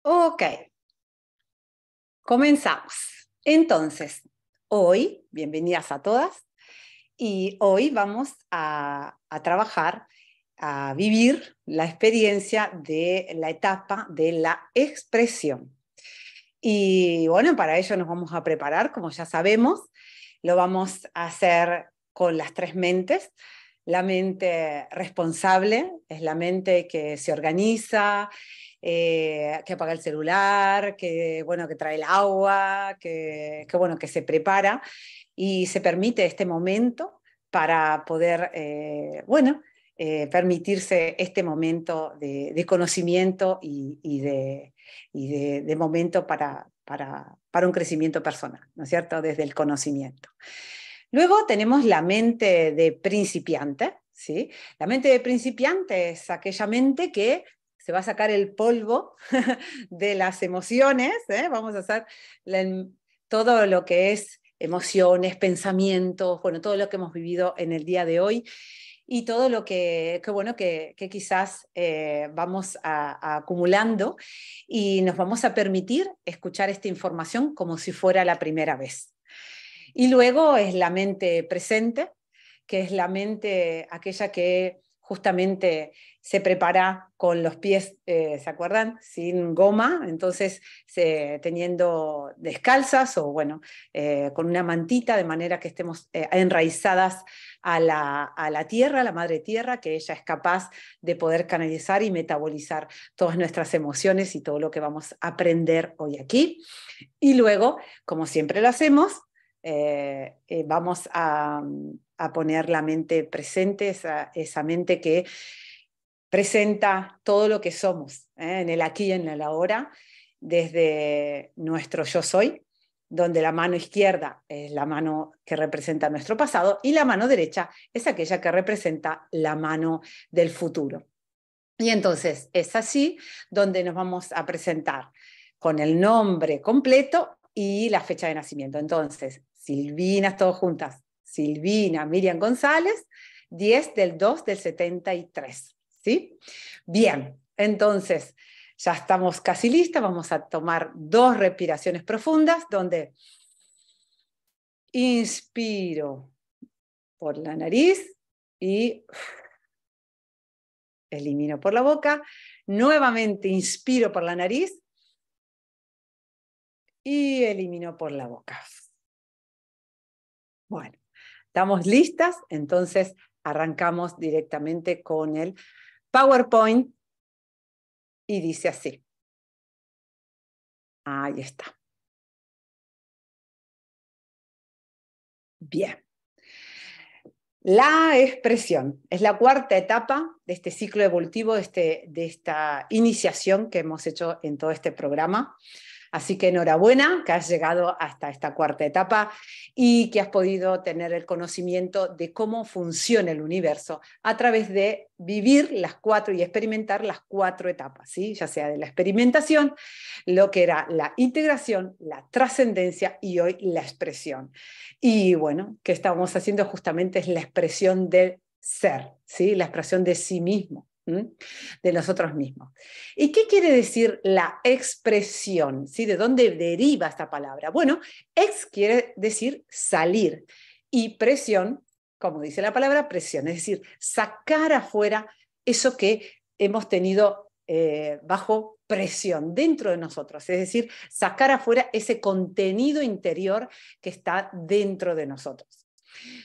Ok, comenzamos. Entonces, hoy, bienvenidas a todas, y hoy vamos a trabajar, a vivir la experiencia de la etapa de la expresión. Y bueno, para ello nos vamos a preparar, como ya sabemos, lo vamos a hacer con las tres mentes. La mente responsable es la mente que se organiza, que apaga el celular, que trae el agua, que se prepara y se permite este momento para poder, permitirse este momento de conocimiento y de momento para un crecimiento personal, ¿no es cierto? Desde el conocimiento. Luego tenemos la mente de principiante, ¿sí? La mente de principiante es aquella mente que se va a sacar el polvo de las emociones, ¿eh? Vamos a hacer todo lo que es emociones, pensamientos, bueno, todo lo que hemos vivido en el día de hoy y todo lo que quizás vamos acumulando y nos vamos a permitir escuchar esta información como si fuera la primera vez. Y luego es la mente presente, que es la mente aquella que justamente se prepara con los pies, ¿se acuerdan? Sin goma, entonces teniendo descalzas o con una mantita, de manera que estemos enraizadas a la tierra, a la madre tierra, que ella es capaz de poder canalizar y metabolizar todas nuestras emociones y todo lo que vamos a aprender hoy aquí. Y luego, como siempre lo hacemos, vamos a poner la mente presente, esa mente que presenta todo lo que somos, en el aquí y en el ahora, desde nuestro yo soy, donde la mano izquierda es la mano que representa nuestro pasado y la mano derecha es aquella que representa la mano del futuro. Y entonces es así donde nos vamos a presentar con el nombre completo y la fecha de nacimiento. Entonces, Silvina, todos juntas, Silvina Miriam González, 10/2/73, ¿sí? Bien, entonces ya estamos casi listas, vamos a tomar 2 respiraciones profundas, donde inspiro por la nariz y elimino por la boca. Nuevamente inspiro por la nariz y elimino por la boca. Bueno, ¿estamos listas? Entonces arrancamos directamente con el PowerPoint y dice así. Ahí está. Bien. La expresión es la cuarta etapa de este ciclo evolutivo, de esta iniciación que hemos hecho en todo este programa. Así que enhorabuena que has llegado hasta esta cuarta etapa y que has podido tener el conocimiento de cómo funciona el universo a través de vivir las 4 y experimentar las 4 etapas, ¿sí? Ya sea de la experimentación, lo que era la integración, la trascendencia y hoy la expresión. Y bueno, que estamos haciendo justamente es la expresión del ser, ¿sí? La expresión de sí mismo, de nosotros mismos. ¿Y qué quiere decir la expresión? ¿Sí? ¿De dónde deriva esta palabra? Bueno, ex quiere decir salir y presión, como dice la palabra, presión, es decir, sacar afuera eso que hemos tenido bajo presión dentro de nosotros, es decir, sacar afuera ese contenido interior que está dentro de nosotros.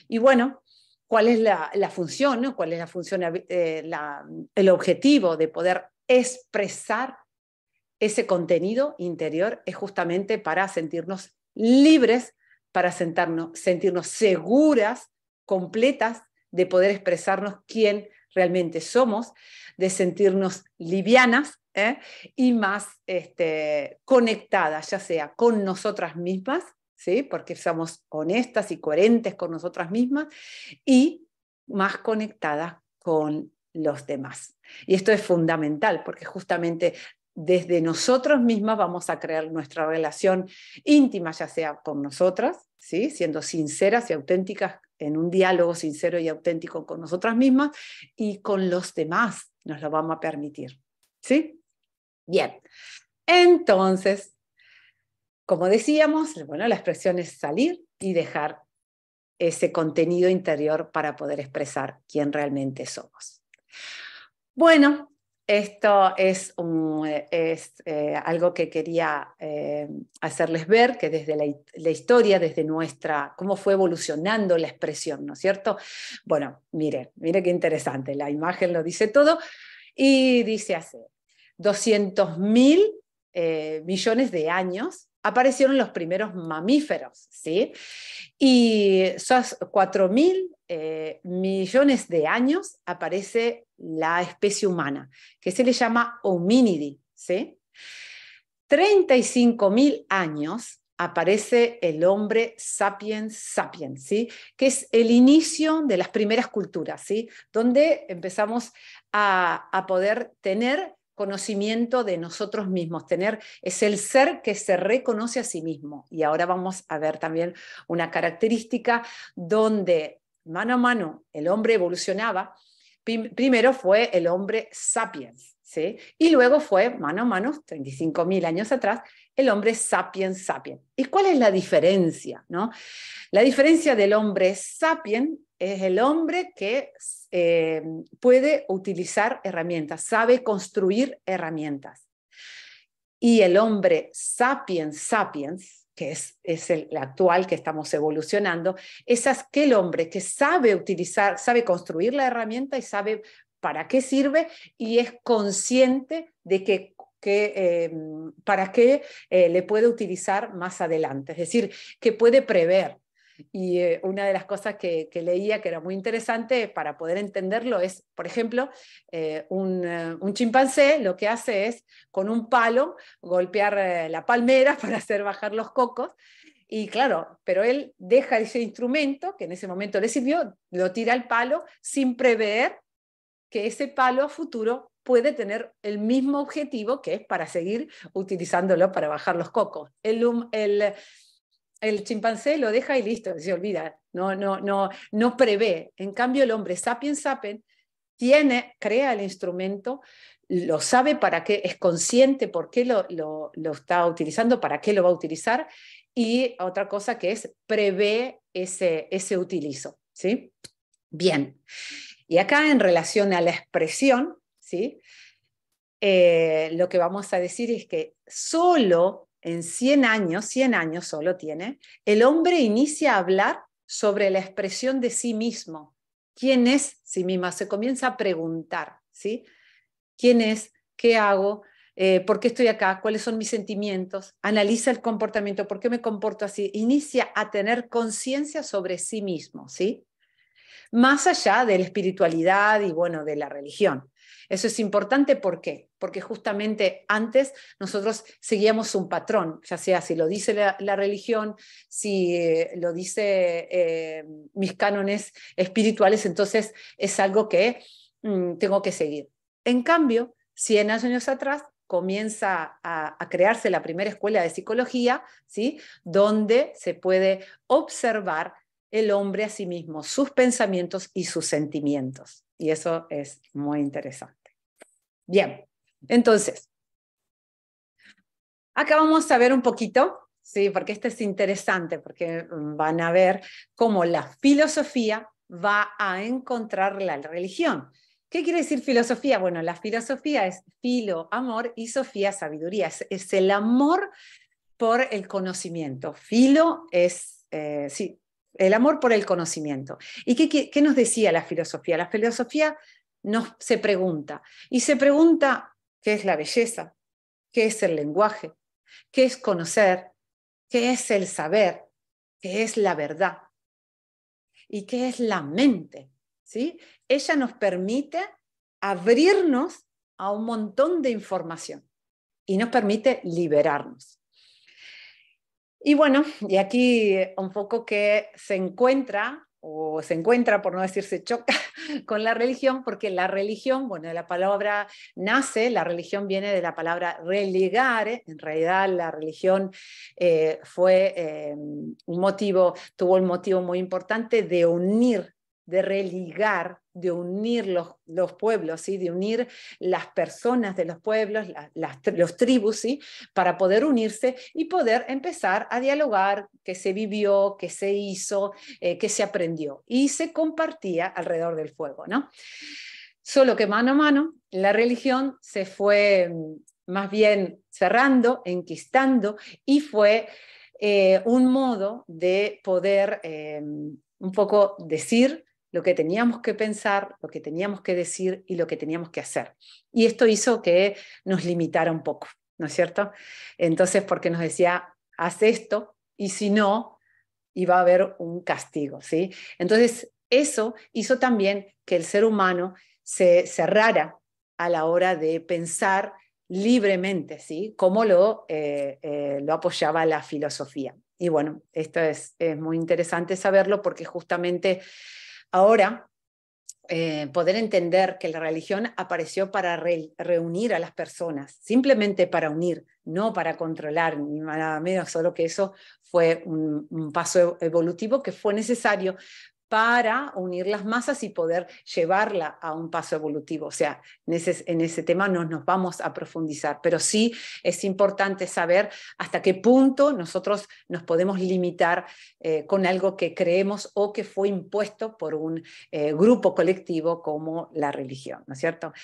Y bueno, ¿cuál es la función? ¿No? ¿Cuál es la función, el objetivo de poder expresar ese contenido interior? Es justamente para sentirnos libres, para sentirnos seguras, completas, de poder expresarnos quién realmente somos, de sentirnos livianas, y más conectadas, ya sea con nosotras mismas, ¿sí? Porque somos honestas y coherentes con nosotras mismas, y más conectadas con los demás. Y esto es fundamental, porque justamente desde nosotros mismas vamos a crear nuestra relación íntima, ya sea con nosotras, ¿sí? Siendo sinceras y auténticas en un diálogo sincero y auténtico con nosotras mismas, y con los demás nos lo vamos a permitir, ¿sí? Bien, Entonces, como decíamos, bueno, la expresión es salir y dejar ese contenido interior para poder expresar quién realmente somos. Bueno, esto es algo que quería hacerles ver, que desde la historia, desde cómo fue evolucionando la expresión, ¿no es cierto? Bueno, mire qué interesante, la imagen lo dice todo, y dice así: 200.000 millones de años aparecieron los primeros mamíferos, ¿sí? Y esos 4.000 millones de años aparece la especie humana, que se le llama homínidi, ¿sí? 35.000 años aparece el hombre sapiens sapiens, ¿sí? Que es el inicio de las primeras culturas, ¿sí? Donde empezamos a poder tener conocimiento de nosotros mismos, es el ser que se reconoce a sí mismo. Y ahora vamos a ver también una característica donde mano a mano el hombre evolucionaba. Primero fue el hombre sapiens, ¿sí? Y luego fue, mano a mano, 35.000 años atrás, el hombre sapiens sapiens. ¿Y cuál es la diferencia, no? La diferencia del hombre sapiens es el hombre que puede utilizar herramientas, sabe construir herramientas. Y el hombre sapiens sapiens, que es el actual que estamos evolucionando, es aquel hombre que sabe utilizar, sabe construir la herramienta y sabe para qué sirve y es consciente de para qué le puede utilizar más adelante. Es decir, que puede prever. Y una de las cosas que leía que era muy interesante para poder entenderlo es, por ejemplo, un chimpancé lo que hace es con un palo golpear la palmera para hacer bajar los cocos. Y claro, pero él deja ese instrumento que en ese momento le sirvió, lo tira al palo sin prever que ese palo a futuro puede tener el mismo objetivo, que es para seguir utilizándolo para bajar los cocos. El chimpancé lo deja y listo, se olvida, no prevé. En cambio, el hombre sapiens sapiens crea el instrumento, lo sabe para qué, es consciente por qué lo está utilizando, para qué lo va a utilizar, y otra cosa que es prevé ese utilizo, ¿sí? Bien, y acá en relación a la expresión, ¿sí? Lo que vamos a decir es que solo en 100 años solo tiene, el hombre inicia a hablar sobre la expresión de sí mismo. ¿Quién es sí misma? Se comienza a preguntar, ¿sí? ¿Quién es? ¿Qué hago? ¿Por qué estoy acá? ¿Cuáles son mis sentimientos? Analiza el comportamiento, ¿por qué me comporto así? Inicia a tener conciencia sobre sí mismo, ¿sí? Más allá de la espiritualidad y, bueno, de la religión. Eso es importante, ¿por qué? Porque justamente antes nosotros seguíamos un patrón, ya sea si lo dice la religión, si lo dice mis cánones espirituales, entonces es algo que tengo que seguir. En cambio, 100 años atrás comienza a crearse la primera escuela de psicología, ¿sí? Donde se puede observar el hombre a sí mismo, sus pensamientos y sus sentimientos. Y eso es muy interesante. Bien, entonces, acá vamos a ver un poquito, ¿sí? Porque esto es interesante, porque van a ver cómo la filosofía va a encontrar la religión. ¿Qué quiere decir filosofía? Bueno, la filosofía es filo, amor, y sofía, sabiduría. Es el amor por el conocimiento. Filo es, sí, el amor por el conocimiento. ¿Y qué nos decía la filosofía? La filosofía se pregunta, y se pregunta qué es la belleza, qué es el lenguaje, qué es conocer, qué es el saber, qué es la verdad y qué es la mente, ¿sí? Ella nos permite abrirnos a un montón de información y nos permite liberarnos. Y bueno, y aquí un poco que se encuentra, por no decir se choca, con la religión, porque la religión, bueno, la palabra la religión viene de la palabra religare, en realidad la religión tuvo un motivo muy importante de unir, de religar, de unir los pueblos, ¿sí? De unir las personas de los pueblos, los tribus, ¿sí? Para poder unirse y poder empezar a dialogar qué se vivió, qué se hizo, qué se aprendió. Y se compartía alrededor del fuego, ¿no? Solo que mano a mano la religión se fue más bien cerrando, enquistando, y fue un modo de poder un poco decir lo que teníamos que pensar, lo que teníamos que decir y lo que teníamos que hacer. Y esto hizo que nos limitara un poco, ¿no es cierto? Entonces, porque nos decía, haz esto, y si no, iba a haber un castigo, ¿sí? Entonces, eso hizo también que el ser humano se cerrara a la hora de pensar libremente, ¿sí? Como lo apoyaba la filosofía. Y bueno, esto es muy interesante saberlo porque justamente ahora poder entender que la religión apareció para reunir a las personas, simplemente para unir, no para controlar, ni nada menos, solo que eso fue un paso evolutivo que fue necesario para unir las masas y poder llevarla a un paso evolutivo. O sea, en ese tema no nos vamos a profundizar, pero sí es importante saber hasta qué punto nosotros nos podemos limitar con algo que creemos o que fue impuesto por un grupo colectivo como la religión, ¿no es cierto?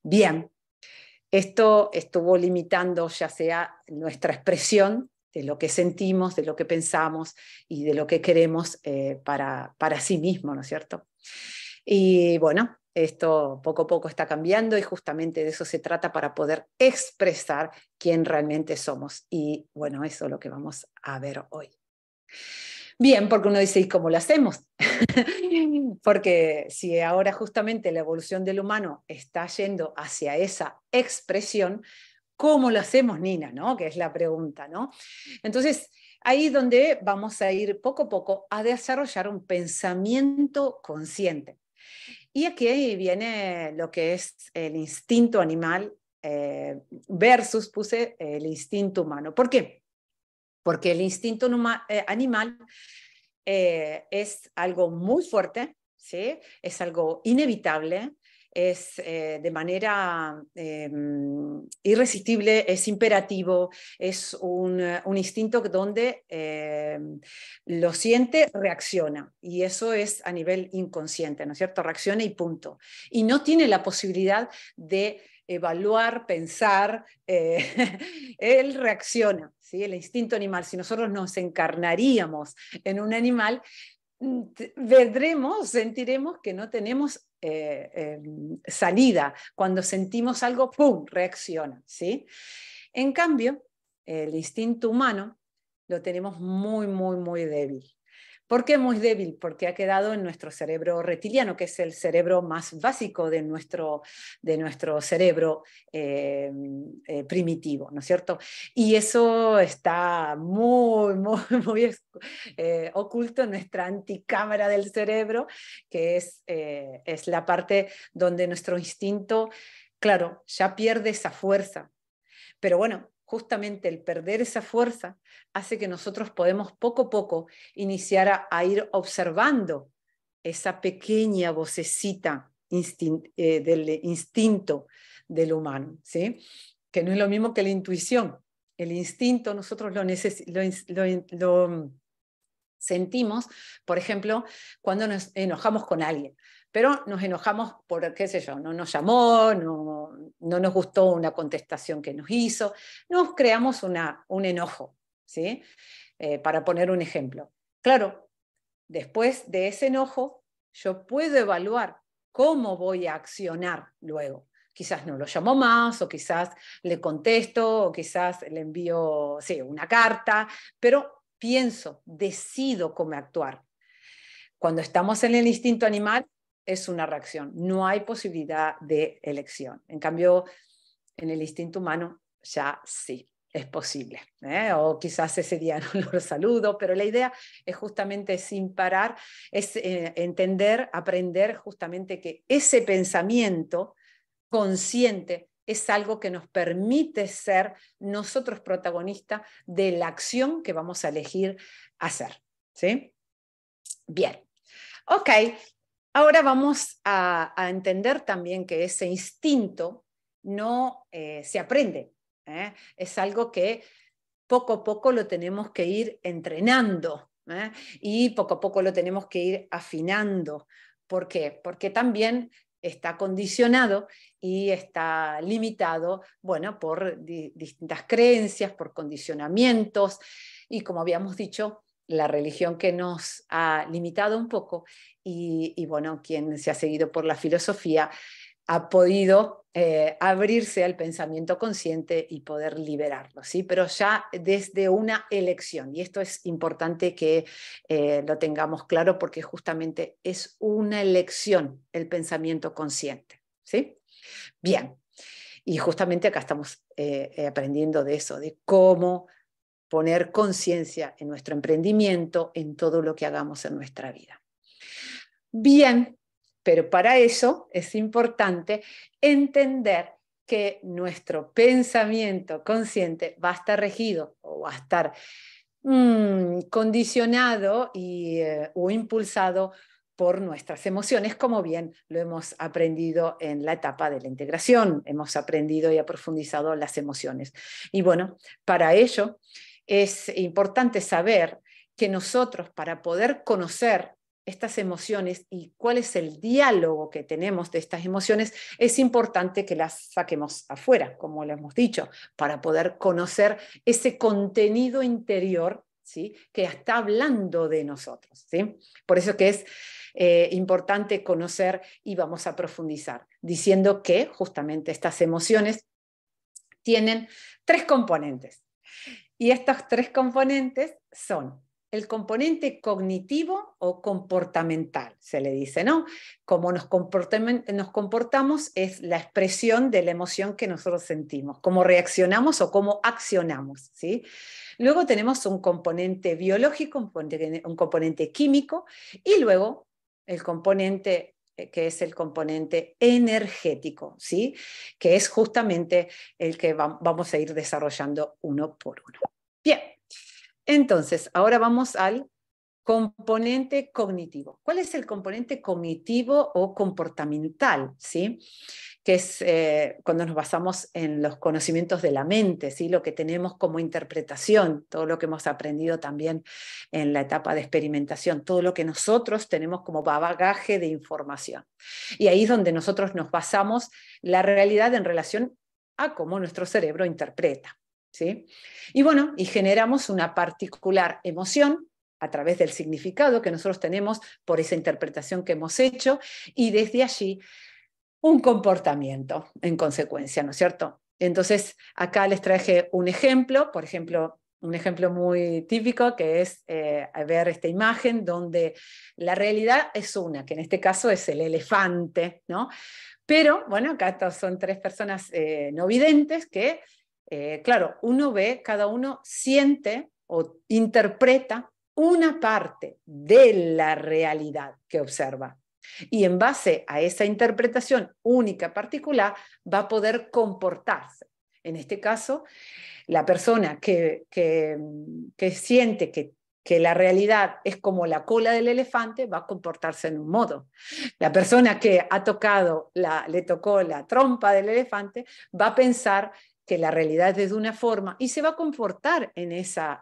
Bien, esto estuvo limitando ya sea nuestra expresión de lo que sentimos, de lo que pensamos y de lo que queremos para sí mismo, ¿no es cierto? Y bueno, esto poco a poco está cambiando y justamente de eso se trata para poder expresar quién realmente somos. Y bueno, eso es lo que vamos a ver hoy. Bien, porque uno dice, ¿y cómo lo hacemos? Porque si ahora justamente la evolución del humano está yendo hacia esa expresión, ¿cómo lo hacemos, Nina? ¿No? Que es la pregunta, ¿no? Entonces, ahí es donde vamos a ir poco a poco a desarrollar un pensamiento consciente. Y aquí viene lo que es el instinto animal versus, puse, el instinto humano. ¿Por qué? Porque el instinto animal es algo muy fuerte, ¿sí? Es algo inevitable, es de manera irresistible, es imperativo, es un instinto donde lo siente, reacciona, y eso es a nivel inconsciente, ¿no es cierto? Reacciona y punto. Y no tiene la posibilidad de evaluar, pensar, él reacciona, ¿sí? El instinto animal. Si nosotros nos encarnaríamos en un animal, veremos, sentiremos que no tenemos salida. Cuando sentimos algo, ¡pum!, reacciona, ¿sí? En cambio, el instinto humano lo tenemos muy, muy, muy débil. ¿Por qué muy débil? Porque ha quedado en nuestro cerebro reptiliano, que es el cerebro más básico de nuestro cerebro primitivo, ¿no es cierto? Y eso está muy, muy, muy oculto en nuestra anticámara del cerebro, que es la parte donde nuestro instinto, claro, ya pierde esa fuerza. Pero bueno, justamente el perder esa fuerza hace que nosotros podemos poco a poco iniciar a ir observando esa pequeña vocecita del instinto del humano, ¿sí? Que no es lo mismo que la intuición. El instinto nosotros lo sentimos, por ejemplo, cuando nos enojamos con alguien, pero nos enojamos por, qué sé yo, no nos llamó, no nos gustó una contestación que nos hizo, nos creamos un enojo, ¿sí? Para poner un ejemplo. Claro, después de ese enojo, yo puedo evaluar cómo voy a accionar luego. Quizás no lo llamo más, o quizás le contesto, o quizás le envío, sí, una carta, pero pienso, decido cómo actuar. Cuando estamos en el instinto animal, es una reacción, no hay posibilidad de elección. En cambio, en el instinto humano ya sí, es posible. O quizás ese día no lo saludo, pero la idea es justamente sin parar, es entender, aprender justamente que ese pensamiento consciente es algo que nos permite ser nosotros protagonistas de la acción que vamos a elegir hacer. ¿Sí? Bien. Ok, Ahora vamos a entender también que ese instinto no se aprende, ¿eh? Es algo que poco a poco lo tenemos que ir entrenando, ¿eh? Y poco a poco lo tenemos que ir afinando. ¿Por qué? Porque también está condicionado y está limitado, bueno, por distintas creencias, por condicionamientos, y como habíamos dicho, la religión que nos ha limitado un poco, y bueno, quien se ha seguido por la filosofía ha podido abrirse al pensamiento consciente y poder liberarlo, ¿sí? Pero ya desde una elección, y esto es importante que lo tengamos claro porque justamente es una elección el pensamiento consciente, ¿sí? Bien, y justamente acá estamos aprendiendo de eso, de cómo poner conciencia en nuestro emprendimiento, en todo lo que hagamos en nuestra vida. Bien, pero para eso es importante entender que nuestro pensamiento consciente va a estar regido o va a estar condicionado o impulsado por nuestras emociones, como bien lo hemos aprendido en la etapa de la integración, hemos aprendido y profundizado las emociones. Y bueno, para ello es importante saber que nosotros, para poder conocer estas emociones y cuál es el diálogo que tenemos de estas emociones, es importante que las saquemos afuera, como lo hemos dicho, para poder conocer ese contenido interior, ¿sí?, que está hablando de nosotros, ¿sí? Por eso que es importante conocer, y vamos a profundizar, diciendo que justamente estas emociones tienen 3 componentes. Y estos 3 componentes son el componente cognitivo o comportamental, se le dice, ¿no? Cómo nos comportamos es la expresión de la emoción que nosotros sentimos, cómo reaccionamos o cómo accionamos, ¿sí? Luego tenemos un componente biológico, un componente químico, y luego el componente que es el componente energético, ¿sí?, que es justamente el que vamos a ir desarrollando uno por uno. Bien, entonces, ahora vamos al componente cognitivo. ¿Cuál es el componente cognitivo o comportamental? ¿Sí? Que es cuando nos basamos en los conocimientos de la mente, ¿sí?, lo que tenemos como interpretación, todo lo que hemos aprendido también en la etapa de experimentación, todo lo que nosotros tenemos como bagaje de información. Y ahí es donde nosotros nos basamos la realidad en relación a cómo nuestro cerebro interpreta, ¿sí? Y bueno, y generamos una particular emoción a través del significado que nosotros tenemos por esa interpretación que hemos hecho, y desde allí un comportamiento en consecuencia, ¿no es cierto? Entonces, acá les traje un ejemplo, por ejemplo, un ejemplo muy típico que es ver esta imagen donde la realidad es una, que en este caso es el elefante, ¿no? Pero, bueno, acá son 3 personas no videntes que, claro, uno ve, cada uno siente o interpreta una parte de la realidad que observa. Y en base a esa interpretación única, particular, va a poder comportarse. En este caso, la persona que siente que la realidad es como la cola del elefante va a comportarse en un modo. La persona que le tocó la trompa del elefante va a pensar que la realidad es de una forma y se va a comportar en esa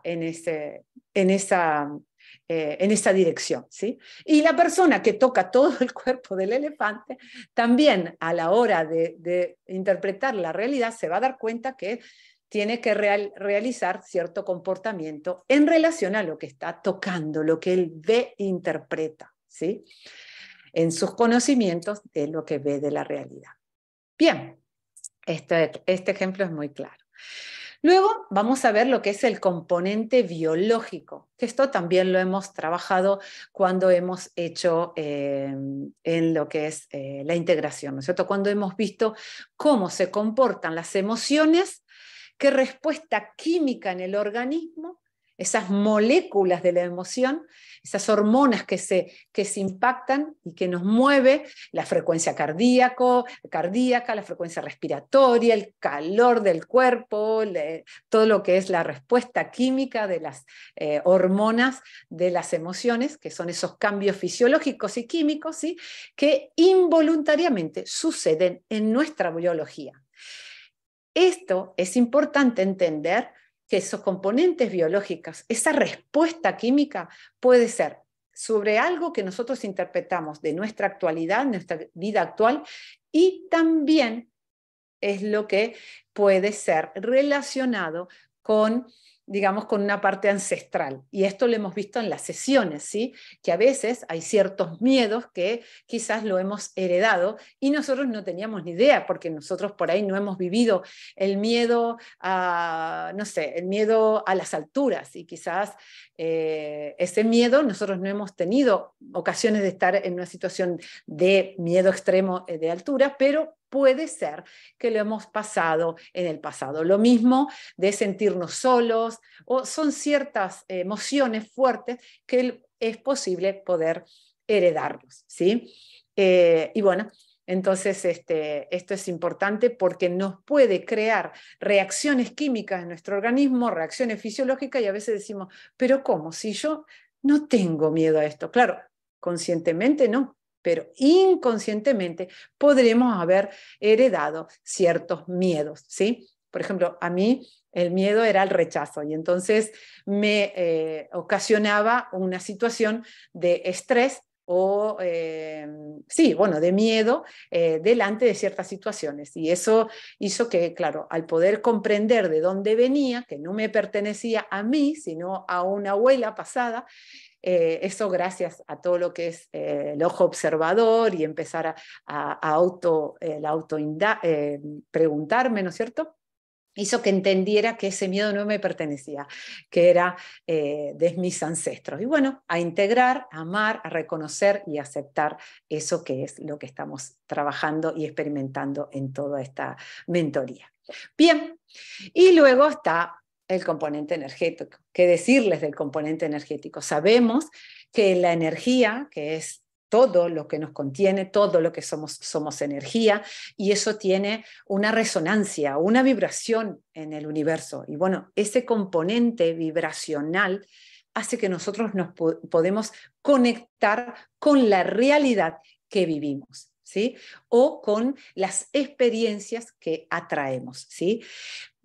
dirección, ¿sí? Y la persona que toca todo el cuerpo del elefante también, a la hora de interpretar la realidad, se va a dar cuenta que tiene que realizar cierto comportamiento en relación a lo que está tocando, lo que él ve e interpreta, ¿sí?, en sus conocimientos de lo que ve de la realidad. Bien, este ejemplo es muy claro. Luego vamos a ver lo que es el componente biológico, que esto también lo hemos trabajado cuando hemos hecho en lo que es la integración, ¿no es cierto? Cuando hemos visto cómo se comportan las emociones, qué respuesta química en el organismo esas moléculas de la emoción, esas hormonas que se impactan y que nos mueve, la frecuencia cardíaca, la frecuencia respiratoria, el calor del cuerpo, todo lo que es la respuesta química de las hormonas de las emociones, que son esos cambios fisiológicos y químicos, ¿sí?, que involuntariamente suceden en nuestra biología. Esto es importante entender, que esos componentes biológicos, esa respuesta química puede ser sobre algo que nosotros interpretamos de nuestra actualidad, nuestra vida actual, y también es lo que puede ser relacionado con, digamos, con una parte ancestral. Y esto lo hemos visto en las sesiones, ¿sí?, que a veces hay ciertos miedos que quizás lo hemos heredado y nosotros no teníamos ni idea, porque nosotros por ahí no hemos vivido el miedo a, no sé, el miedo a las alturas, y quizás ese miedo nosotros no hemos tenido ocasiones de estar en una situación de miedo extremo de altura, pero puede ser que lo hemos pasado en el pasado. Lo mismo de sentirnos solos, o son ciertas emociones fuertes que es posible poder heredarlos, ¿sí? Y bueno, entonces esto es importante porque nos puede crear reacciones químicas en nuestro organismo, reacciones fisiológicas, y a veces decimos, pero ¿cómo? Si yo no tengo miedo a esto. Claro, conscientemente no, pero inconscientemente podremos haber heredado ciertos miedos, ¿sí? Por ejemplo, a mí el miedo era el rechazo, y entonces me ocasionaba una situación de estrés o, sí, bueno, de miedo delante de ciertas situaciones. Y eso hizo que, claro, al poder comprender de dónde venía, que no me pertenecía a mí, sino a una abuela pasada, eso gracias a todo lo que es el ojo observador y empezar preguntarme, ¿no es cierto?, hizo que entendiera que ese miedo no me pertenecía, que era de mis ancestros. Y bueno, a integrar, a amar, a reconocer y aceptar eso que es lo que estamos trabajando y experimentando en toda esta mentoría. Bien, y luego está el componente energético. ¿Qué decirles del componente energético? Sabemos que la energía, que es todo lo que nos contiene, todo lo que somos energía, y eso tiene una resonancia, una vibración en el universo. Y bueno, ese componente vibracional hace que nosotros nos podemos conectar con la realidad que vivimos, ¿sí?, o con las experiencias que atraemos, ¿sí?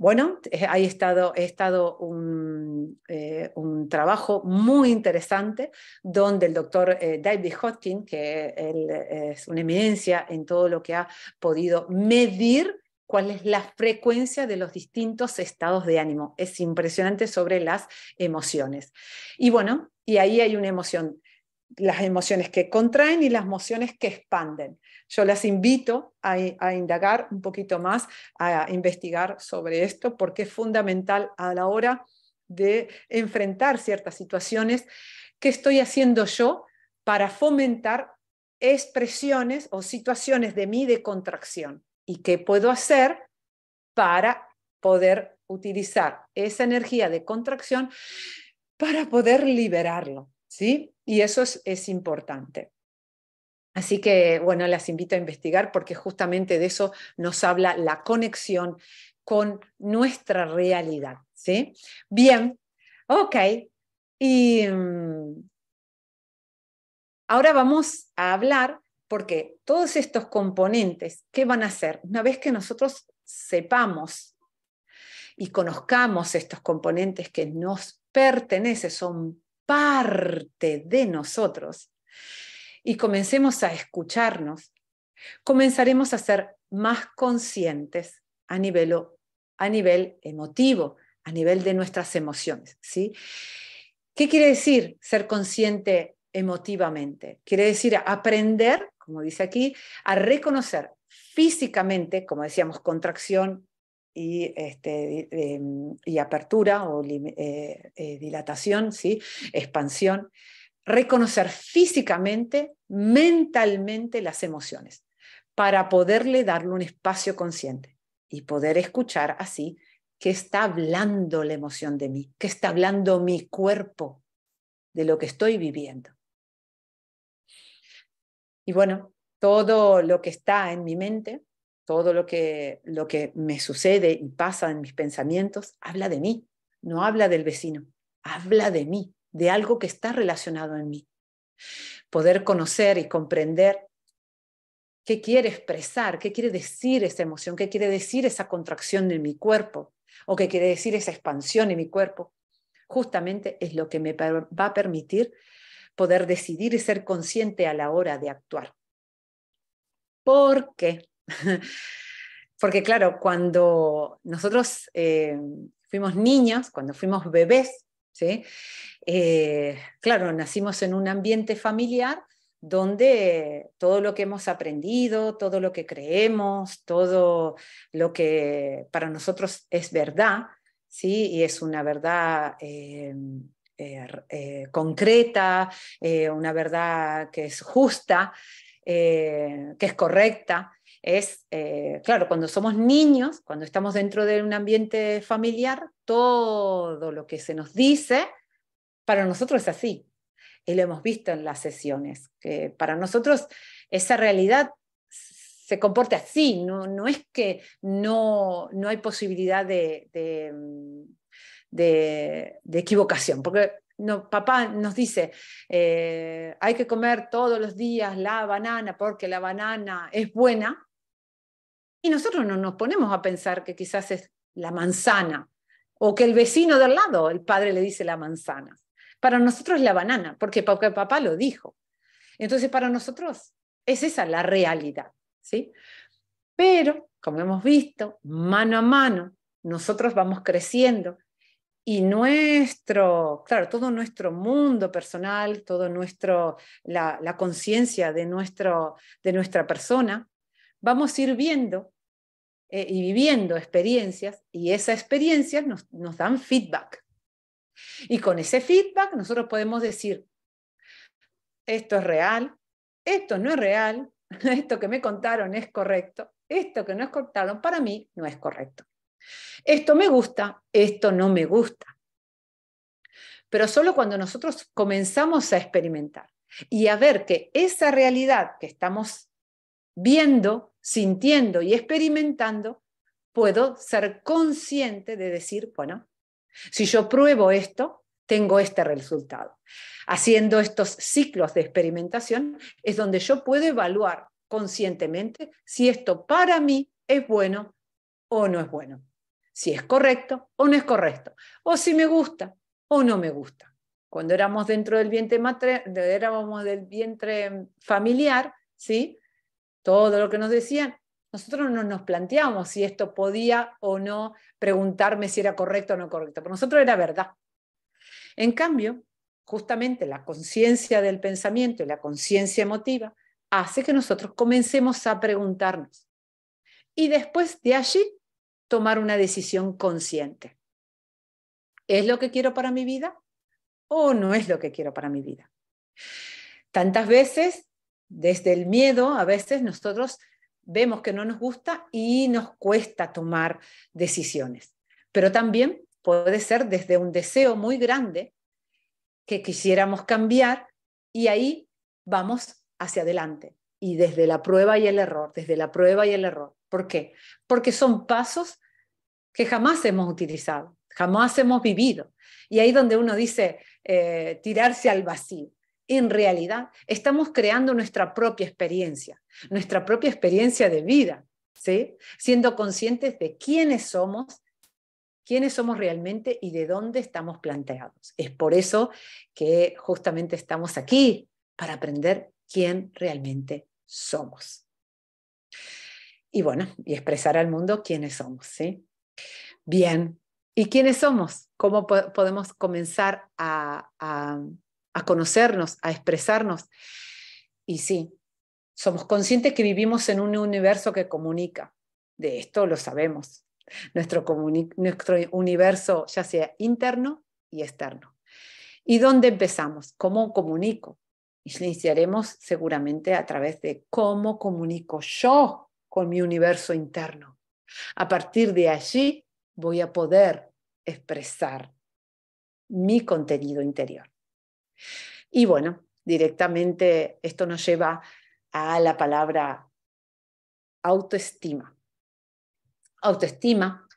Bueno, he estado un trabajo muy interesante donde el doctor David Hodgkin, que él es una eminencia en todo lo que ha podido medir cuál es la frecuencia de los distintos estados de ánimo. Es impresionante sobre las emociones. Y bueno, y ahí hay una emoción, las emociones que contraen y las emociones que expanden. Yo las invito a indagar un poquito más, a investigar sobre esto, porque es fundamental a la hora de enfrentar ciertas situaciones. ¿Qué estoy haciendo yo para fomentar expresiones o situaciones de mí de contracción? ¿Y qué puedo hacer para poder utilizar esa energía de contracción para poder liberarlo? ¿Sí? Y eso es importante. Así que, bueno, las invito a investigar, porque justamente de eso nos habla la conexión con nuestra realidad, ¿sí? Bien, ok. Y ahora vamos a hablar, porque todos estos componentes, ¿qué van a hacer? Una vez que nosotros sepamos y conozcamos estos componentes que nos pertenecen, son parte de nosotros, y comencemos a escucharnos, comenzaremos a ser más conscientes a nivel emotivo, a nivel de nuestras emociones, ¿sí? ¿Qué quiere decir ser consciente emotivamente? Quiere decir aprender, como dice aquí, a reconocer físicamente, como decíamos, contracción y apertura o dilatación, ¿sí?, expansión. Reconocer físicamente, mentalmente las emociones, para poderle darle un espacio consciente y poder escuchar así ¿Qué está hablando la emoción de mí? ¿Qué está hablando mi cuerpo de lo que estoy viviendo? Y bueno, todo lo que está en mi mente, todo lo que me sucede y pasa en mis pensamientos, habla de mí, no habla del vecino, habla de mí, de algo que está relacionado en mí. Poder conocer y comprender qué quiere expresar, qué quiere decir esa emoción, qué quiere decir esa contracción de mi cuerpo, o qué quiere decir esa expansión en mi cuerpo, justamente es lo que me va a permitir poder decidir y ser consciente a la hora de actuar. ¿Por qué? Porque claro, cuando nosotros fuimos niños, cuando fuimos bebés, ¿sí? Claro, nacimos en un ambiente familiar donde todo lo que hemos aprendido, todo lo que creemos, todo lo que para nosotros es verdad, ¿sí? Y es una verdad concreta, una verdad que es justa, que es correcta. Claro, cuando somos niños, cuando estamos dentro de un ambiente familiar, todo lo que se nos dice, para nosotros es así. Y lo hemos visto en las sesiones, que para nosotros esa realidad se comporta así, no es que no hay posibilidad de equivocación, porque no, papá nos dice, hay que comer todos los días la banana porque la banana es buena, y nosotros no nos ponemos a pensar que quizás es la manzana, o que el vecino del lado, el padre le dice la manzana. Para nosotros es la banana, porque papá lo dijo. Entonces para nosotros es esa la realidad, ¿sí? Pero, como hemos visto, mano a mano, nosotros vamos creciendo y claro, todo nuestro mundo personal, todo la conciencia de nuestra persona, vamos a ir viendo y viviendo experiencias, y esas experiencias nos dan feedback. Y con ese feedback nosotros podemos decir, esto es real, esto no es real, esto que me contaron es correcto, esto que no contaron para mí no es correcto. Esto me gusta, esto no me gusta. Pero solo cuando nosotros comenzamos a experimentar y a ver que esa realidad que estamos viendo, sintiendo y experimentando, puedo ser consciente de decir, bueno, si yo pruebo esto, tengo este resultado. Haciendo estos ciclos de experimentación es donde yo puedo evaluar conscientemente si esto para mí es bueno o no es bueno, si es correcto o no es correcto, o si me gusta o no me gusta. Cuando éramos dentro del vientre familiar, ¿sí? Todo lo que nos decían, nosotros no nos planteamos si esto podía o no preguntarme si era correcto o no correcto. Para nosotros era verdad. En cambio, justamente la conciencia del pensamiento y la conciencia emotiva hace que nosotros comencemos a preguntarnos. Y después de allí, tomar una decisión consciente. ¿Es lo que quiero para mi vida o no es lo que quiero para mi vida? Tantas veces, desde el miedo, a veces nosotros vemos que no nos gusta y nos cuesta tomar decisiones. Pero también puede ser desde un deseo muy grande que quisiéramos cambiar y ahí vamos hacia adelante. Y desde la prueba y el error, desde la prueba y el error. ¿Por qué? Porque son pasos que jamás hemos utilizado, jamás hemos vivido. Y ahí donde uno dice tirarse al vacío. En realidad estamos creando nuestra propia experiencia de vida, ¿sí? Siendo conscientes de quiénes somos realmente y de dónde estamos planteados. Es por eso que justamente estamos aquí, para aprender quién realmente somos. Y bueno, y expresar al mundo quiénes somos, ¿sí? Bien, ¿y quiénes somos? ¿Cómo podemos comenzar a conocernos, a expresarnos? Y sí, somos conscientes que vivimos en un universo que comunica. De esto lo sabemos. Nuestro universo, ya sea interno y externo. ¿Y dónde empezamos? ¿Cómo comunico? Iniciaremos seguramente a través de cómo comunico yo con mi universo interno. A partir de allí voy a poder expresar mi contenido interior. Y bueno, directamente esto nos lleva a la palabra autoestima. Autoestima,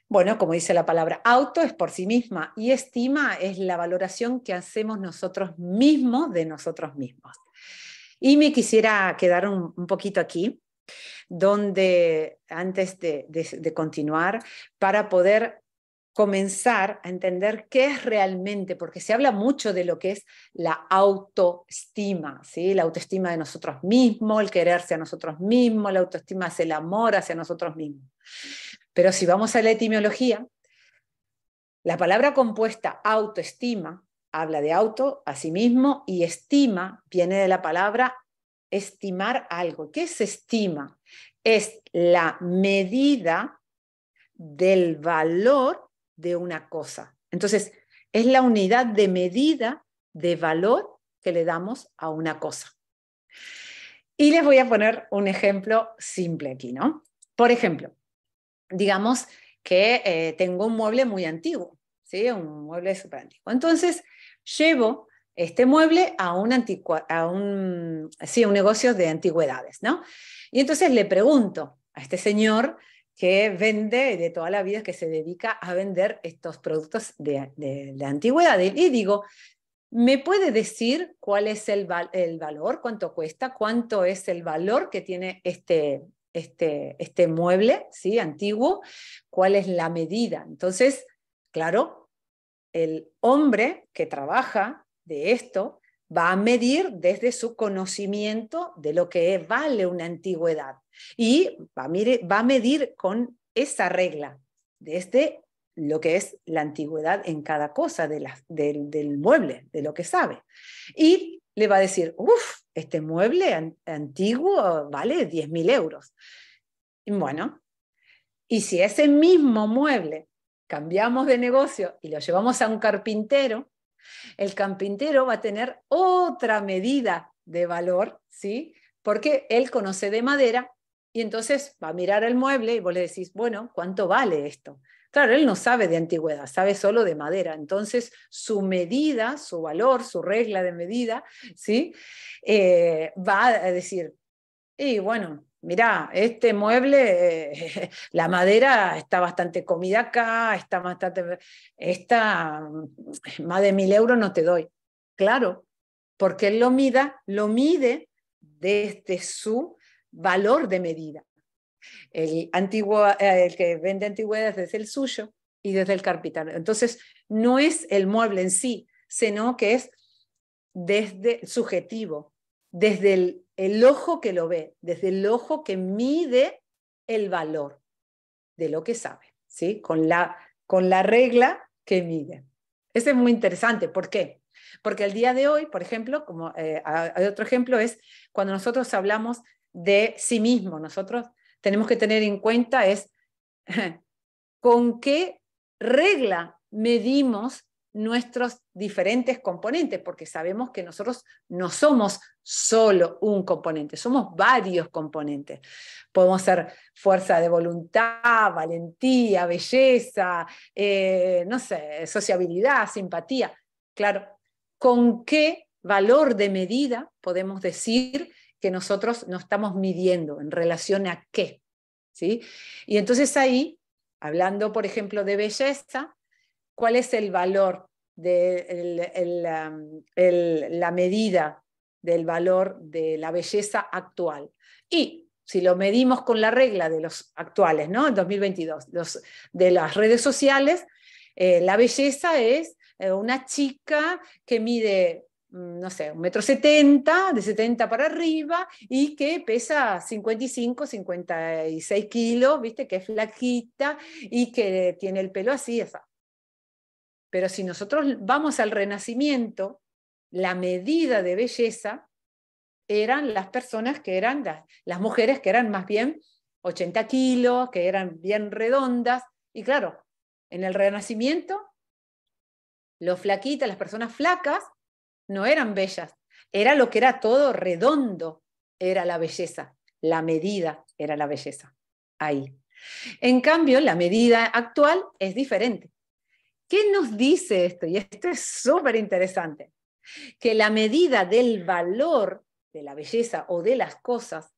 bueno, como dice la palabra, auto es por sí misma y estima es la valoración que hacemos nosotros mismos de nosotros mismos. Y me quisiera quedar un poquito aquí, donde antes de continuar, para poder comenzar a entender qué es realmente, porque se habla mucho de lo que es la autoestima, ¿sí? La autoestima de nosotros mismos, el quererse a nosotros mismos, la autoestima es el amor hacia nosotros mismos. Pero si vamos a la etimología, la palabra compuesta autoestima habla de auto, a sí mismo, y estima viene de la palabra estimar algo. ¿Qué es estima? Es la medida del valor de una cosa. Entonces, es la unidad de medida de valor que le damos a una cosa. Y les voy a poner un ejemplo simple aquí, ¿no? Por ejemplo, digamos que tengo un mueble muy antiguo, ¿sí? Un mueble súper antiguo. Entonces, llevo este mueble a un negocio de antigüedades, ¿no? Y entonces le pregunto a este señor que vende de toda la vida, que se dedica a vender estos productos de antigüedades, y digo, ¿me puede decir cuál es el valor, cuánto cuesta, cuánto es el valor que tiene este mueble, ¿sí? Antiguo? ¿Cuál es la medida? Entonces, claro, el hombre que trabaja de esto va a medir desde su conocimiento de lo que vale una antigüedad y va a medir con esa regla, desde lo que es la antigüedad en cada cosa del mueble, de lo que sabe. Y le va a decir, uff, este mueble antiguo vale 10.000 euros. Y bueno, y si ese mismo mueble cambiamos de negocio y lo llevamos a un carpintero, el carpintero va a tener otra medida de valor, ¿sí? Porque él conoce de madera y entonces va a mirar el mueble y vos le decís, bueno, ¿cuánto vale esto? Claro, él no sabe de antigüedad, sabe solo de madera. Entonces, su medida, su valor, su regla de medida, ¿sí? Va a decir, y bueno, mirá, este mueble, la madera está bastante comida acá, más de 1.000 euros no te doy. Claro, porque él lo mide desde su valor de medida. El que vende antigüedades desde el suyo y desde el carpintero. Entonces, no es el mueble en sí, sino que es desde subjetivo, desde el ojo que lo ve, desde el ojo que mide el valor de lo que sabe, ¿sí? Con la regla que mide. Eso es muy interesante. ¿Por qué? Porque el día de hoy, por ejemplo, como hay otro ejemplo, es cuando nosotros hablamos de sí mismo, nosotros tenemos que tener en cuenta es con qué regla medimos nuestros diferentes componentes, porque sabemos que nosotros no somos solo un componente, somos varios componentes. Podemos ser fuerza de voluntad, valentía, belleza, no sé, sociabilidad, simpatía. Claro, ¿con qué valor de medida podemos decir que nosotros nos estamos midiendo en relación a qué? ¿Sí? Y entonces ahí, hablando, por ejemplo, de belleza, ¿cuál es el valor de la medida del valor de la belleza actual? Y si lo medimos con la regla de los actuales, ¿no? En 2022, de las redes sociales, la belleza es una chica que mide, no sé, 1,70 m, de 70 para arriba, y que pesa 55, 56 kilos, ¿viste? Que es flaquita y que tiene el pelo así, esa. Pero si nosotros vamos al Renacimiento, la medida de belleza eran las personas que eran, las mujeres que eran más bien 80 kilos, que eran bien redondas. Y claro, en el Renacimiento, los flaquitas, las personas flacas, no eran bellas. Era lo que era todo redondo, era la belleza. La medida era la belleza. Ahí. En cambio, la medida actual es diferente. ¿Qué nos dice esto? Y esto es súper interesante. Que la medida del valor de la belleza o de las cosas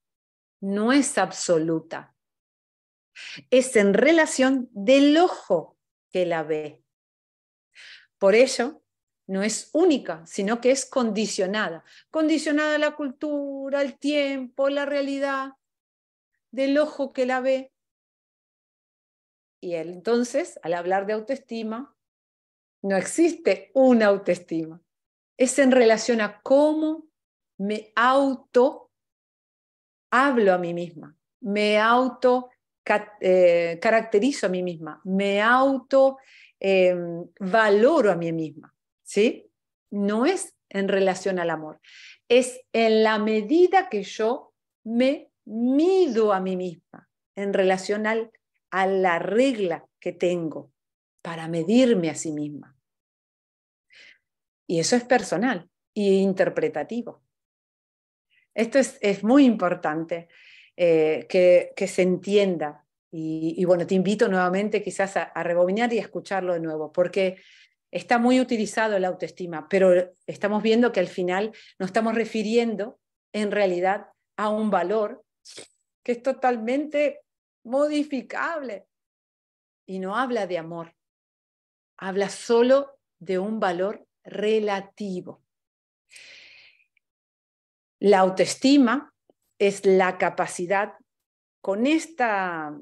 no es absoluta. Es en relación del ojo que la ve. Por ello, no es única, sino que es condicionada. Condicionada a la cultura, al tiempo, la realidad del ojo que la ve. Y entonces, al hablar de autoestima, no existe una autoestima. Es en relación a cómo me auto hablo a mí misma, me auto caracterizo a mí misma, me auto valoro a mí misma, ¿sí? No es en relación al amor, es en la medida que yo me mido a mí misma, en relación a la regla que tengo para medirme a sí misma. Y eso es personal e interpretativo. Esto es muy importante que se entienda. Y bueno, te invito nuevamente quizás a rebobinar y a escucharlo de nuevo, porque está muy utilizado la autoestima, pero estamos viendo que al final nos estamos refiriendo en realidad a un valor que es totalmente modificable y no habla de amor, habla solo de un valor relativo. La autoestima es la capacidad, con esta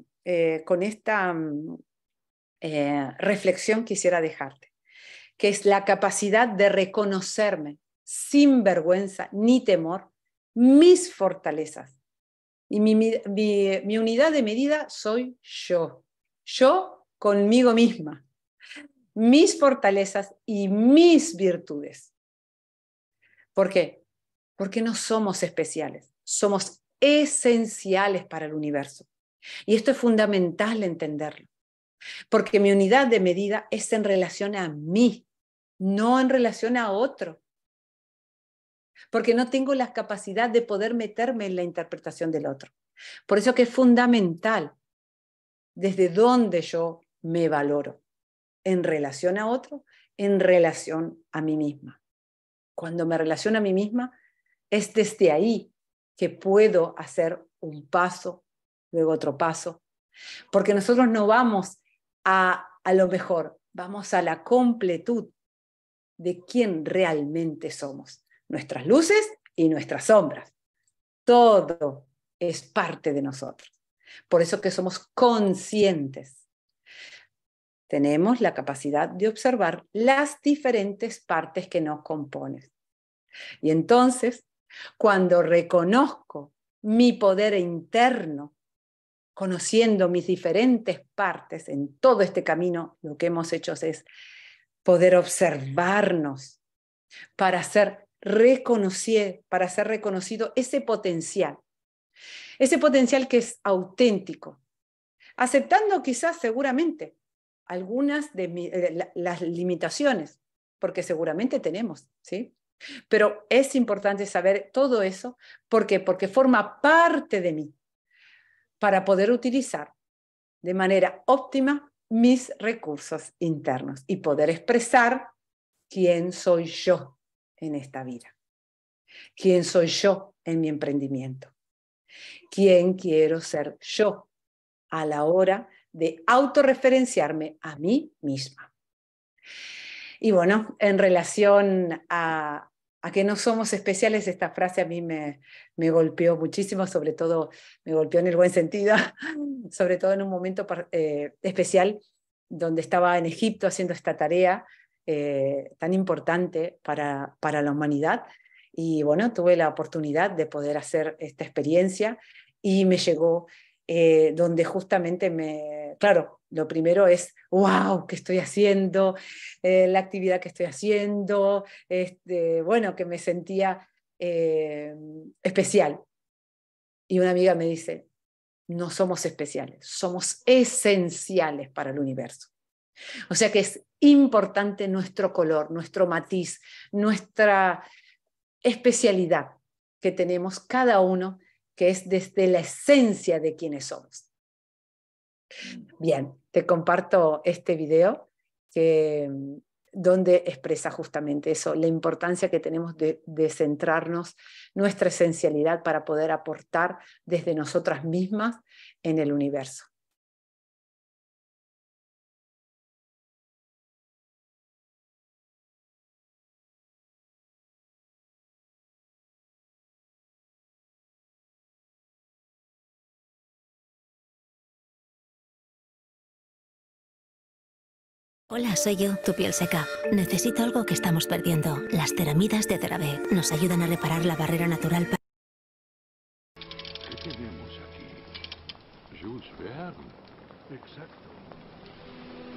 reflexión quisiera dejarte, que es la capacidad de reconocerme sin vergüenza ni temor mis fortalezas. Y mi unidad de medida soy yo conmigo misma, mis fortalezas y mis virtudes. ¿Por qué? Porque no somos especiales, somos esenciales para el universo. Y esto es fundamental entenderlo, porque mi unidad de medida es en relación a mí, no en relación a otro, porque no tengo la capacidad de poder meterme en la interpretación del otro. Por eso que es fundamental desde dónde yo me valoro, en relación a otro, en relación a mí misma. Cuando me relaciono a mí misma, es desde ahí que puedo hacer un paso, luego otro paso, porque nosotros no vamos a lo mejor, vamos a la completud de quién realmente somos, nuestras luces y nuestras sombras. Todo es parte de nosotros. Por eso que somos conscientes. Tenemos la capacidad de observar las diferentes partes que nos componen. Y entonces, cuando reconozco mi poder interno, conociendo mis diferentes partes en todo este camino, lo que hemos hecho es poder observarnos para ser reconocido ese potencial que es auténtico, aceptando quizás seguramente algunas de las limitaciones, porque seguramente tenemos, ¿sí? Pero es importante saber todo eso, ¿por qué? Porque forma parte de mí, para poder utilizar de manera óptima mis recursos internos y poder expresar quién soy yo en esta vida, quién soy yo en mi emprendimiento, quién quiero ser yo a la hora de autorreferenciarme a mí misma. Y bueno, en relación a que no somos especiales, esta frase a mí me golpeó muchísimo, sobre todo me golpeó en el buen sentido, sobre todo en un momento especial donde estaba en Egipto haciendo esta tarea tan importante para la humanidad. Y bueno, tuve la oportunidad de poder hacer esta experiencia y me llegó donde justamente claro, lo primero es, wow, ¿qué estoy haciendo? La actividad que estoy haciendo, bueno, que me sentía especial. Y una amiga me dice, no somos especiales, somos esenciales para el universo. O sea que es importante nuestro color, nuestro matiz, nuestra especialidad que tenemos cada uno, que es desde la esencia de quienes somos. Bien, te comparto este video donde expresa justamente eso, la importancia que tenemos de centrarnos nuestra esencialidad para poder aportar desde nosotras mismas en el universo. Hola, soy yo, tu piel seca. Necesito algo que estamos perdiendo. Las ceramidas de CeraVe nos ayudan a reparar la barrera natural. ¿Qué tenemos aquí? Jules Verne. Exacto.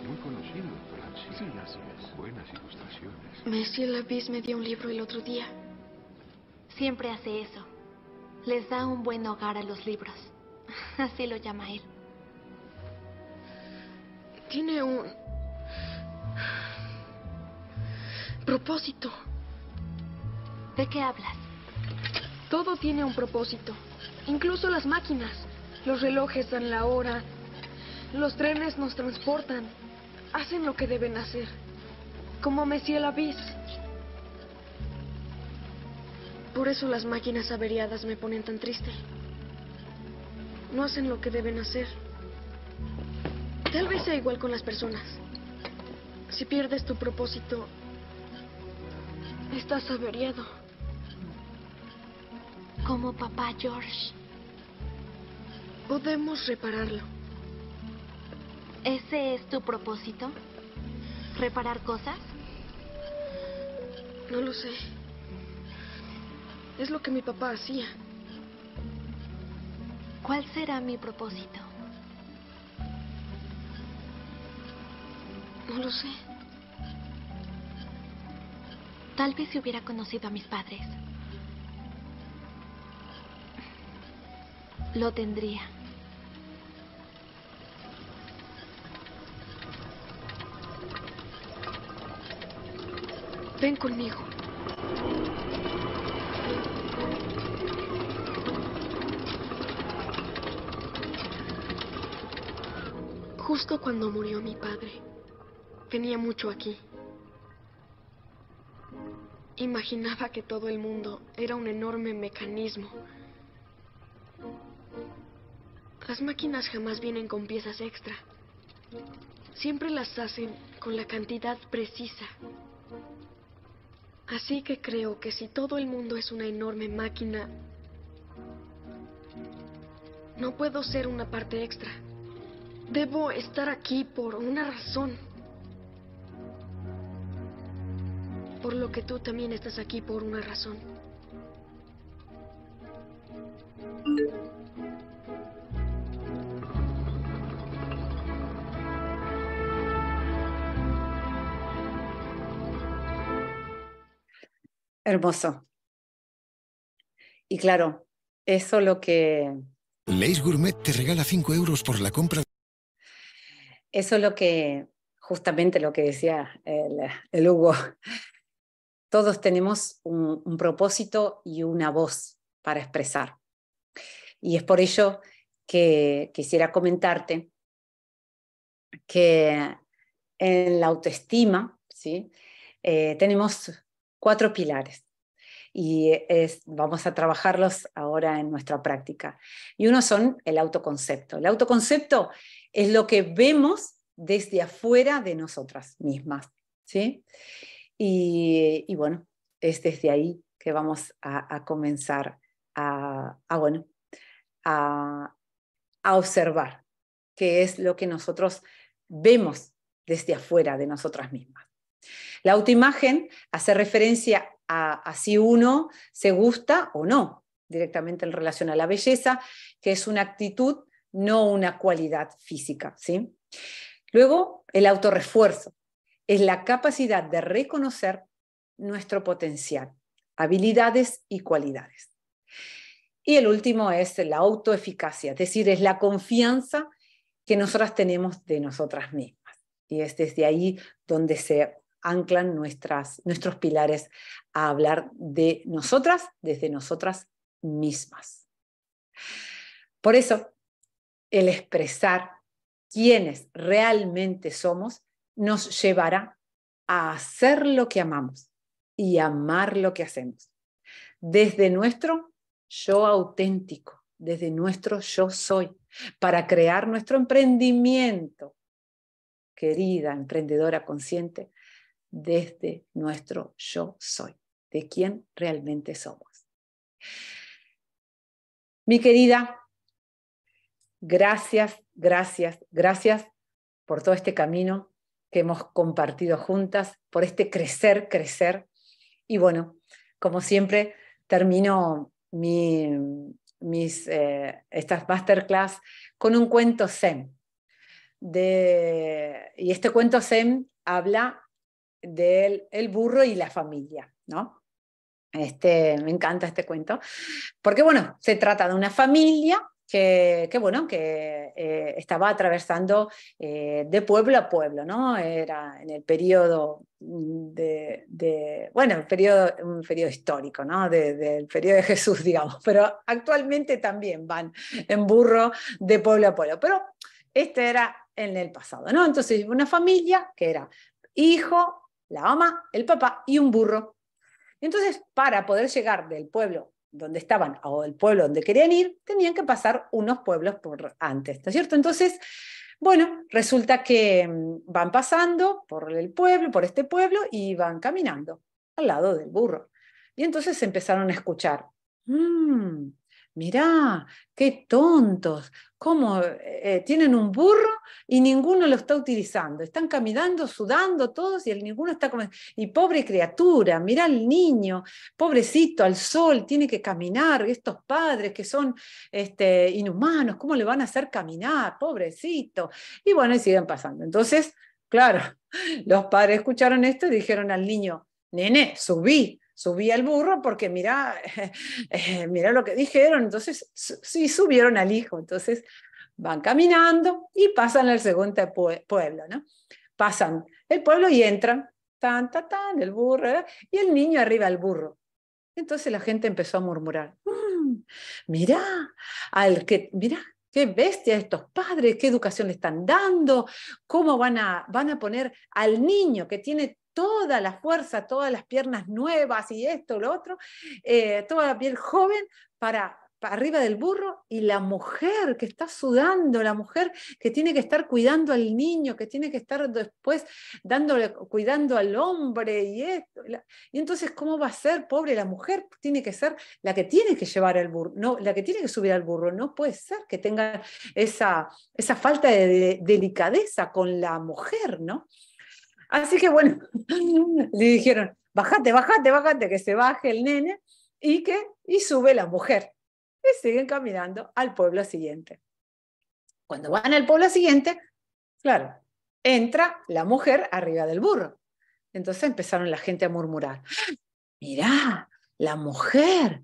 Muy conocido en Francia. Sí, así es. Buenas ilustraciones. Monsieur Lavis me dio un libro el otro día. Siempre hace eso. Les da un buen hogar a los libros. Así lo llama él. Tiene un propósito. ¿De qué hablas? Todo tiene un propósito. Incluso las máquinas. Los relojes dan la hora. Los trenes nos transportan. Hacen lo que deben hacer. Como Monsieur Lavis. Por eso las máquinas averiadas me ponen tan triste. No hacen lo que deben hacer. Tal vez sea igual con las personas. Si pierdes tu propósito, estás averiado. Como papá George. Podemos repararlo. ¿Ese es tu propósito? ¿Reparar cosas? No lo sé. Es lo que mi papá hacía. ¿Cuál será mi propósito? No lo sé. Tal vez si hubiera conocido a mis padres. Lo tendría. Ven conmigo. Justo cuando murió mi padre, venía mucho aquí. Imaginaba que todo el mundo era un enorme mecanismo. Las máquinas jamás vienen con piezas extra. Siempre las hacen con la cantidad precisa. Así que creo que si todo el mundo es una enorme máquina, no puedo ser una parte extra. Debo estar aquí por una razón. Por lo que tú también estás aquí por una razón. Hermoso. Y claro, eso lo que... Lays Gourmet te regala 5 euros por la compra. Eso es lo que, justamente lo que decía el Hugo. Todos tenemos un propósito y una voz para expresar. Y es por ello que quisiera comentarte que en la autoestima, ¿sí? Tenemos 4 pilares. Y vamos a trabajarlos ahora en nuestra práctica. Y uno son el autoconcepto. El autoconcepto es lo que vemos desde afuera de nosotras mismas, ¿sí? Y bueno, es desde ahí que vamos a comenzar bueno, a observar qué es lo que nosotros vemos desde afuera de nosotras mismas. La autoimagen hace referencia a si uno se gusta o no, directamente en relación a la belleza, que es una actitud, no una cualidad física, ¿sí? Luego, el autorrefuerzo es la capacidad de reconocer nuestro potencial, habilidades y cualidades. Y el último es la autoeficacia, es decir, es la confianza que nosotras tenemos de nosotras mismas. Y es desde ahí donde se anclan nuestros pilares a hablar de nosotras desde nosotras mismas. Por eso, el expresar quiénes realmente somos, nos llevará a hacer lo que amamos y amar lo que hacemos. Desde nuestro yo auténtico, desde nuestro yo soy, para crear nuestro emprendimiento, querida emprendedora consciente, desde nuestro yo soy, de quién realmente somos. Mi querida, gracias, gracias, gracias por todo este camino que hemos compartido juntas, por este crecer, crecer. Y bueno, como siempre, termino estas masterclass con un cuento zen. Y este cuento zen habla del burro y la familia, ¿no? Me encanta este cuento, porque bueno, se trata de una familia que estaba atravesando de pueblo a pueblo, ¿no? Era en el periodo un periodo histórico, ¿no? Del periodo de Jesús, digamos, pero actualmente también van en burro de pueblo a pueblo, pero este era en el pasado, ¿no? Entonces, una familia que era hijo, la mamá, el papá y un burro. Entonces, para poder llegar del pueblo donde estaban o del pueblo donde querían ir, tenían que pasar unos pueblos por antes, ¿no es cierto? Entonces, bueno, resulta que van pasando por el pueblo, por este pueblo, y van caminando al lado del burro. Y entonces empezaron a escuchar, mirá, qué tontos, cómo tienen un burro y ninguno lo está utilizando. Están caminando, sudando todos y ninguno está comiendo. Y pobre criatura, mirá al niño, pobrecito, al sol, tiene que caminar. Estos padres que son inhumanos, ¿cómo le van a hacer caminar? Pobrecito. Y bueno, y siguen pasando. Entonces, claro, los padres escucharon esto y dijeron al niño, nene, subí al burro porque mirá lo que dijeron. Entonces sí subieron al hijo. Entonces van caminando y pasan al segundo pueblo, ¿no? Pasan el pueblo y entran, el burro, y el niño arriba al burro. Entonces la gente empezó a murmurar, mirá, mirá, qué bestia estos padres, qué educación le están dando, cómo van a poner al niño que tiene toda la fuerza, todas las piernas nuevas y esto, lo otro, toda la piel joven para arriba del burro, y la mujer que está sudando, la mujer que tiene que estar cuidando al niño, que tiene que estar después cuidando al hombre y esto. Y entonces, ¿cómo va a ser? Pobre, la mujer tiene que ser la que tiene que llevar al burro, no, la que tiene que subir al burro. No puede ser que tenga esa falta de delicadeza con la mujer, ¿no? Así que bueno, le dijeron, bájate, que se baje el nene y sube la mujer. Y siguen caminando al pueblo siguiente. Cuando van al pueblo siguiente, claro, entra la mujer arriba del burro. Entonces empezaron la gente a murmurar, mirá, la mujer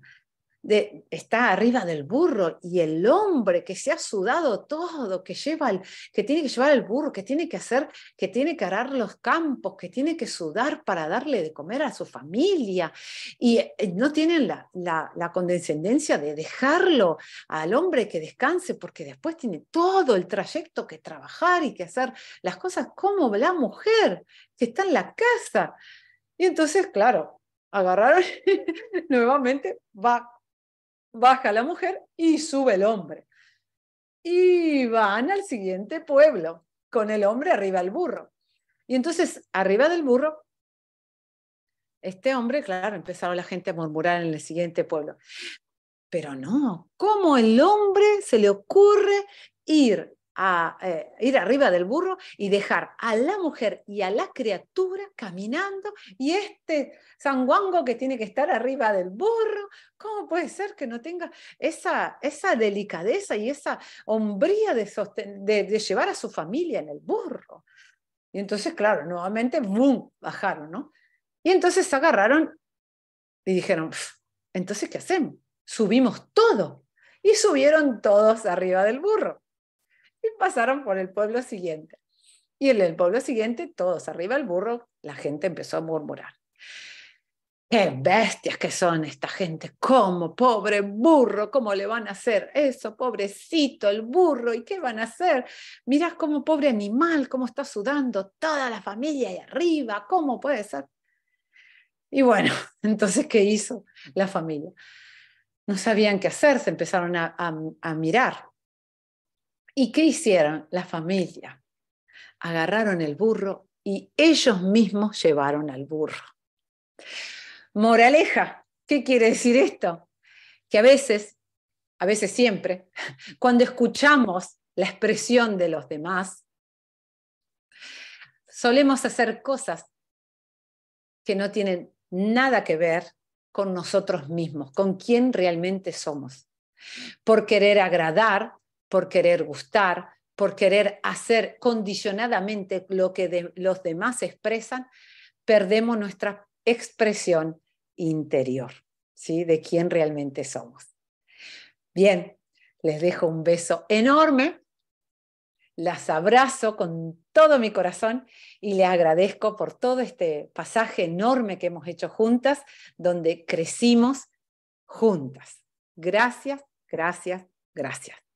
está arriba del burro, y el hombre que se ha sudado todo, que tiene que llevar el burro, que tiene que arar los campos, que tiene que sudar para darle de comer a su familia, y no tienen la condescendencia de dejarlo al hombre que descanse, porque después tiene todo el trayecto que trabajar y que hacer las cosas como la mujer que está en la casa. Y entonces, claro, agarraron nuevamente, baja la mujer y sube el hombre. Y van al siguiente pueblo con el hombre arriba del burro. Y entonces, arriba del burro, este hombre, claro, empezaron la gente a murmurar en el siguiente pueblo. Pero no, ¿cómo el hombre se le ocurre ir arriba del burro y dejar a la mujer y a la criatura caminando, y este sanguango que tiene que estar arriba del burro? ¿Cómo puede ser que no tenga esa delicadeza y esa hombría de llevar a su familia en el burro? Y entonces, claro, nuevamente, ¡bum!, bajaron, ¿no? Y entonces agarraron y dijeron, ¿entonces qué hacemos? Subimos todo. Y subieron todos arriba del burro. Y pasaron por el pueblo siguiente. Y en el pueblo siguiente, todos arriba del burro, la gente empezó a murmurar. qué bestias que son esta gente, cómo, pobre burro, cómo le van a hacer eso, pobrecito el burro, ¿y qué van a hacer? Mirá cómo pobre animal, cómo está sudando toda la familia ahí arriba, ¿cómo puede ser? Y bueno, entonces, ¿qué hizo la familia? No sabían qué hacer, se empezaron a mirar. ¿Y qué hicieron? La familia agarraron el burro y ellos mismos llevaron al burro. Moraleja, ¿qué quiere decir esto? Que a veces siempre, cuando escuchamos la expresión de los demás, solemos hacer cosas que no tienen nada que ver con nosotros mismos, con quién realmente somos. Por querer agradar, por querer gustar, por querer hacer condicionadamente lo que los demás expresan, perdemos nuestra expresión interior, ¿sí? De quién realmente somos. Bien, les dejo un beso enorme, las abrazo con todo mi corazón y les agradezco por todo este pasaje enorme que hemos hecho juntas, donde crecimos juntas. Gracias, gracias, gracias.